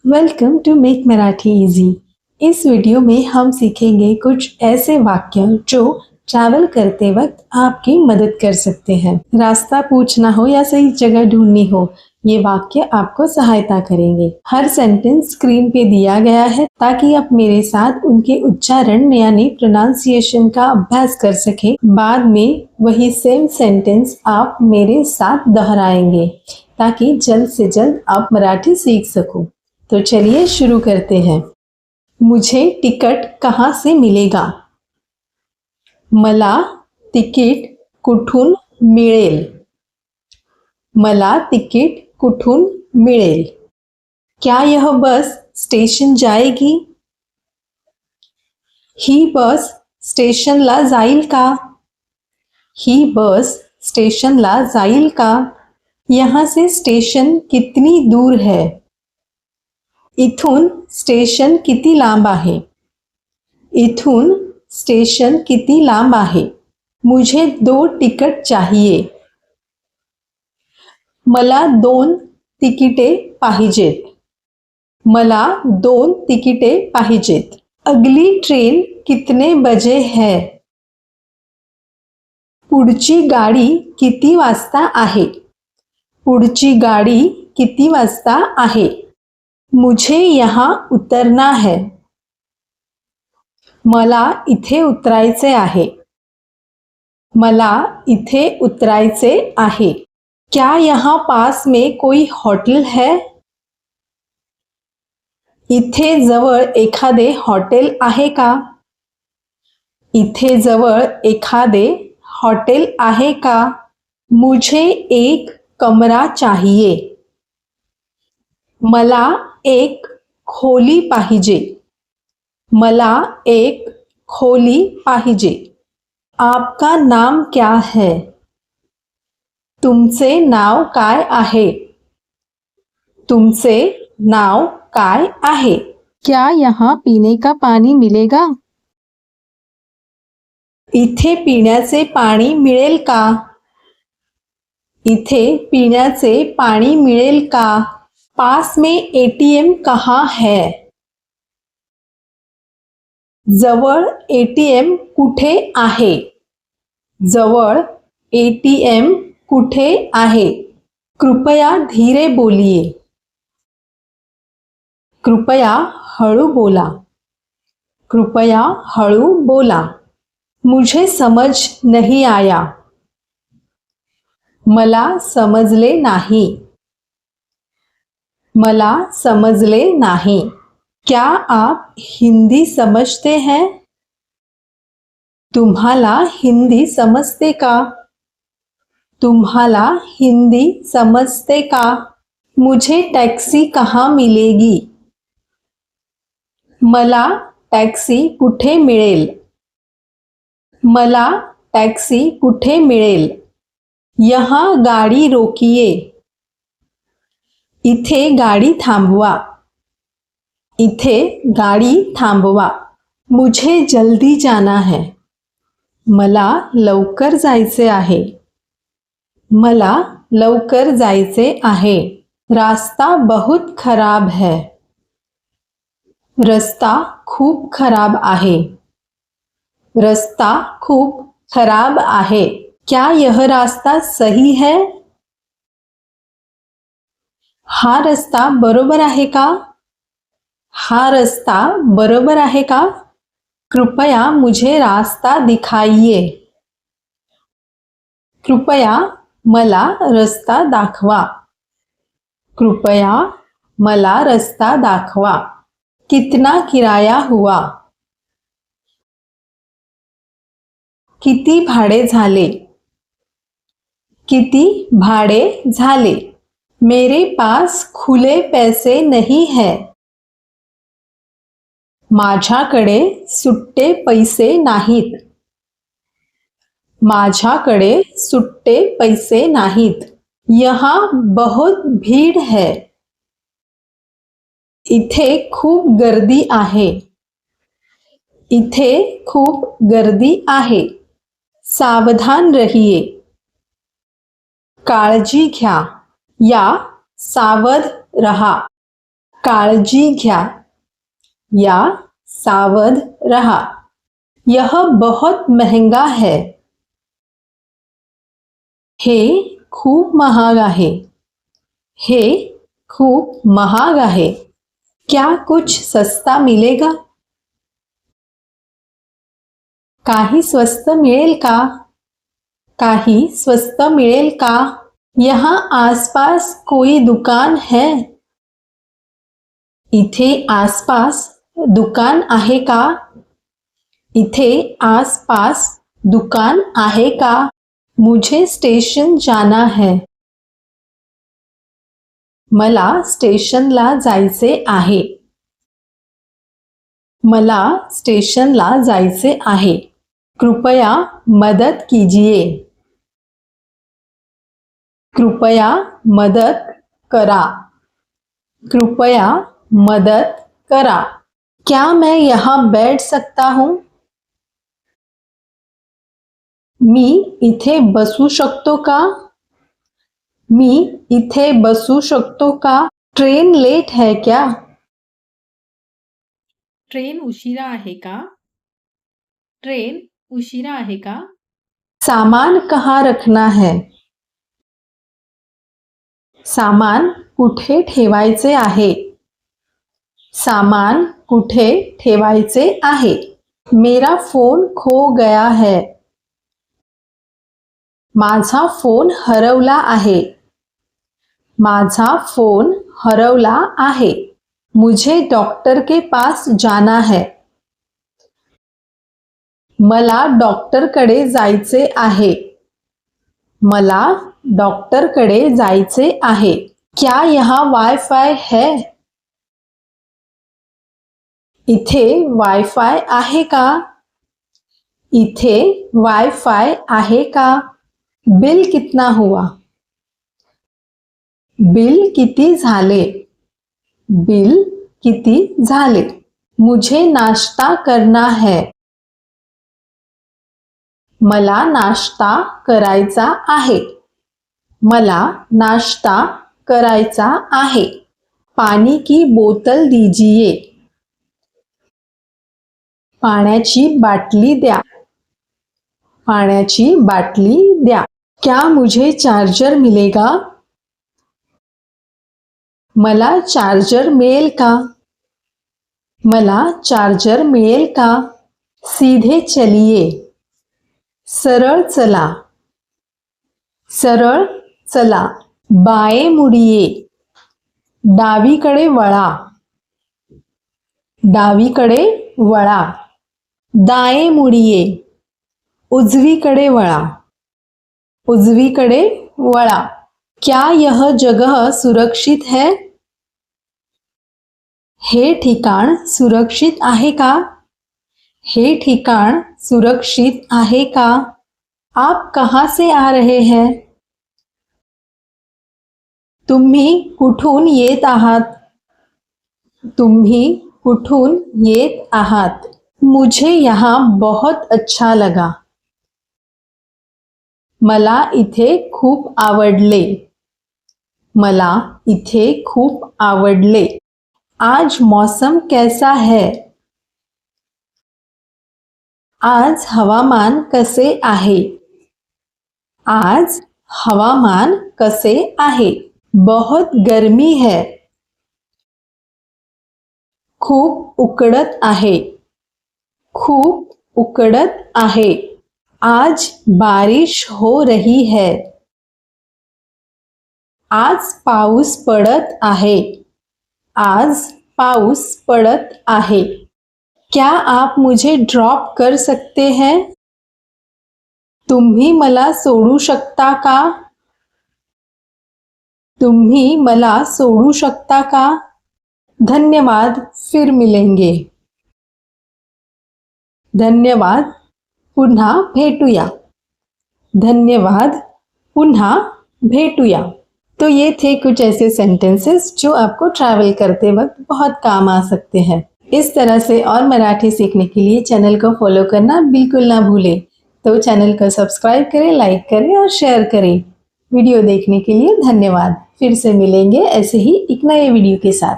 Welcome to make Marathi easy. इस video में हम सीखेंगे कुछ ऐसे वाक्य जो ट्रैवल करते वक्त आपकी मदद कर सकते हैं। रास्ता पूछना हो या सही जगह ढूंढनी हो, ये वाक्य आपको सहायता करेंगे। हर सेंटेंस स्क्रीन पे दिया गया है ताकि आप मेरे साथ उनके उच्चारण यानी प्रोनाउंसिएशन का अभ्यास कर सके। बाद में वही सेम सेंटेंस आप मेरे साथ दोहराएंगे ताकि जल्द से जल्द आप मराठी सीख सको। तो चलिए शुरू करते हैं। मुझे टिकट कहाँ से मिलेगा? मला तिकीट कुठून मिळेल? मला तिकीट कुठून मिळेल? क्या यह बस स्टेशन जाएगी? ही बस स्टेशनला जाईल का? ही बस स्टेशनला जाईल का? यहाँ से स्टेशन कितनी दूर है? इथून स्टेशन किती लांब आहे? इथून स्टेशन किती लांब आहे? मुझे 2 तिकट चाहिए. मला 2 तिकिटे पाहिजेत. मला 2 तिकिटे पाहिजेत. अगली ट्रेन कितने बजे है? पुढची गाडी किती वाजता आहे? पुढची गाडी किती वाजता आहे? मुझे यहाँ उतरना है. मला इथे उतरायचे आहे. मला इथे उतरायचे आहे. क्या यहाँ पास में कोई होटल है? इथे जवळ एखादे हॉटेल आहे का? इथे जवळ एखादे हॉटेल आहे का? मुझे एक कमरा चाहिए. मला एक खोली पाहिजे. मला एक खोली पाहिजे. आपका नाम क्या है? तुमचे नाव काय आहे? तुमचे नाव काय आहे? क्या यहाँ पीने का पानी मिलेगा? इथे पिण्याचे पाणी मिळेल का? इथे पिण्याचे पाणी मिळेल का? पास में एटीएम कहाँ है? जवळ एटीएम कुठे आहे? जवळ एटीएम कुठे आहे? कृपया धीरे बोलिए. कृपया हळू बोला. कृपया हळू बोला. मुझे समझ नहीं आया. मला समजले नाही. मला समजले नाही. क्या आप हिंदी समझते हैं? तुम्हाला हिंदी समजते का? तुम्हाला हिंदी समजते का? मुझे टैक्सी कहाँ मिलेगी? मला टॅक्सी कुठे मिळेल? मला टॅक्सी कुठे मिळेल? यहाँ गाड़ी रोकिए. इथे गाडी थांबवा. इथे गाडी थांबवा. मुझे जल्दी जाना है. मला लवकर जायचे आहे. मला लवकर जायचे आहे. रास्ता बहुत खराब है. रस्ता खूप खराब आहे. रस्ता खूप खराब आहे. क्या यह रास्ता सही है? हा रस्ता बरोबर आहे का? हा रस्ता बरोबर आहे का? कृपया मुझे रास्ता दिखाइए. कृपया मला रस्ता दाखवा. कृपया मला रस्ता दाखवा. कितना किराया हुआ? किती भाडे झाले? किती भाडे झाले? मेरे पास खुले पैसे नहीं है. माझ्याकडे सुट्टे पैसे नाहीत. माझ्याकडे सुट्टे पैसे नाहीत. यहाँ बहुत भीड़ है. इथे खूप गर्दी आहे. इथे खूप गर्दी आहे. सावधान रहिए. काळजी घ्या या सावध रहा. काळजी घ्या या सावध रहा। यह बहुत महंगा है। हे खूप महाग आहे। हे खूप महाग आहे। क्या कुछ सस्ता मिलेगा? काही स्वस्त मिळेल का? काही स्वस्त मिळेल का? यहाँ आसपास कोई दुकान है? इथे आसपास दुकान आहे का? इथे आसपास दुकान आहे का? मुझे स्टेशन जाना है। मला स्टेशनला जायचे आहे। मला स्टेशनला जायचे आहे। कृपया मदत कीजिए। कृपया मदत करा। कृपया मदद करा। क्या मैं यहाँ बैठ सकता हूँ? मी इथे बसू शकतो का? मी इथे बसू शकतो का? ट्रेन लेट है क्या? ट्रेन उशिरा आहे का? ट्रेन उशिरा आहे का? सामान कहाँ रखना है? सामान कुठे ठेवायचे आहे? सामान कुठे ठेवायचे आहे? मेरा फोन खो गया है। माझा फोन हरवला आहे। माझा फोन हरवला आहे। मुझे डॉक्टर के पास जाना है। मला डॉक्टरकडे जायचे आहे। मला डॉक्टरकडे जायचे आहे। क्या यहाँ वाईफाई है? इथे वाईफाय आहे का? इथे वाईफाय आहे का? बिल कितना हुआ? बिल किती झाले? बिल किती झाले? मुझे नाश्ता करना है। मला नाश्ता करायचा आहे। मला नाश्ता करायचा आहे। पानी की बोतल दीजिए। पाण्याची बाटली द्या। पाण्याची बाटली द्या। क्या मुझे चार्जर मिलेगा? मला चार्जर मिळेल का? मला चार्जर मिळेल का? सीधे चलिए। सरळ चला। सरळ चला। बाएं मुड़िए। डावीकडे वळा। डावीकडे वळा। दाएं मुड़िए। उजवीकडे वळा। उजवीकडे वळा। क्या यह जगह सुरक्षित है? हे ठिकाण सुरक्षित आहे का? हे ठिकाण सुरक्षित आहे का? आप कहाँ से आ रहे हैं? तुम्ही कुठून येत आहात? तुम्ही कुठून येत आहात? मुझे यहाँ बहुत अच्छा लगा। मला इथे खूप आवडले। मला इथे खूप आवडले। आज मौसम कैसा है? आज हवामान कसे आहे? आज हवामान कसे आहे? बहुत गर्मी है। खूप उकडत आहे। खूप उकडत आहे। आज बारिश हो रही है। आज पाऊस पडत आहे। आज पाऊस पडत आहे। क्या आप मुझे ड्रॉप कर सकते हैं? तुम्ही मला सोडू शकता का? तुम्ही मला सोडू शकता का? धन्यवाद, फिर मिलेंगे। धन्यवाद, पुन्हा भेटूया। धन्यवाद, पुन्हा भेटूया। तो ये थे कुछ ऐसे सेंटेंसेस जो आपको ट्रैवल करते वक्त बहुत काम आ सकते हैं। इस तरह से और मराठी सीखने के लिए चैनल को फॉलो करना बिल्कुल ना भूलें। तो चैनल को सब्सक्राइब करें, लाइक करें और शेयर करें। वीडियो देखने के लिए धन्यवाद। फिर से मिलेंगे ऐसे ही एक नए वीडियो के साथ।